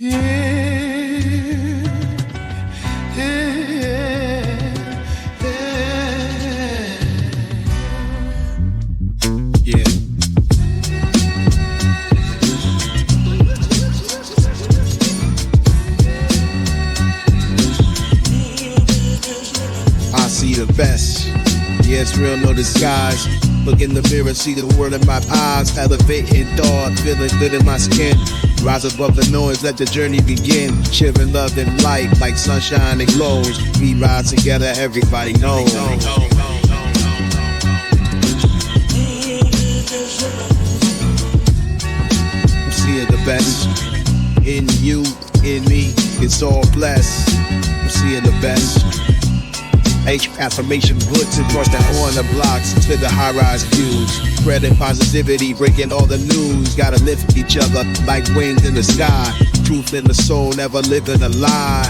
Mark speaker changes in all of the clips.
Speaker 1: Yeah. I see the best. Yeah, it's real, no disguise. Look in the mirror, see the world in my eyes. Elevating thought, feeling good in my skin. Rise above the noise, let the journey begin. Sharing love and light like sunshine and glows. We ride together, everybody knows. I'm seeing the best in you, in me. It's all blessed. I'm seeing the best. H affirmation roots across the corner blocks to the high-rise views. Spreading positivity, breaking all the news. Gotta lift each other like wings in the sky. Truth in the soul, never living a lie.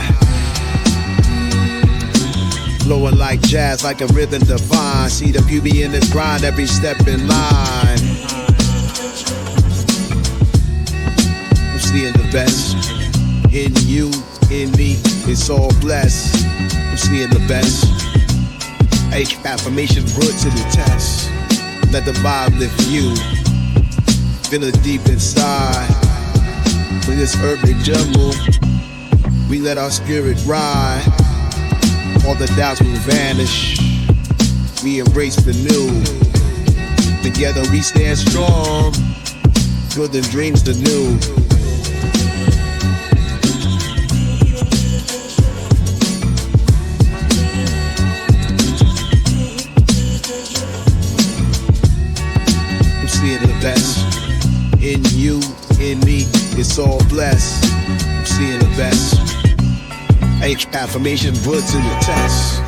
Speaker 1: Flowing like jazz, like a rhythm divine. See the beauty in this grind, every step in line. I'm seeing the best in you, in me. It's all blessed. I'm seeing the best. H affirmation put to the test. Let the vibe lift you. Feel it deep inside. For this urban jungle, we let our spirit ride. All the doubts will vanish. We embrace the new. Together we stand strong. Building dreams to new. Seeing the best in you, in me, it's all blessed. I'm seeing the best. H affirmation put to the test.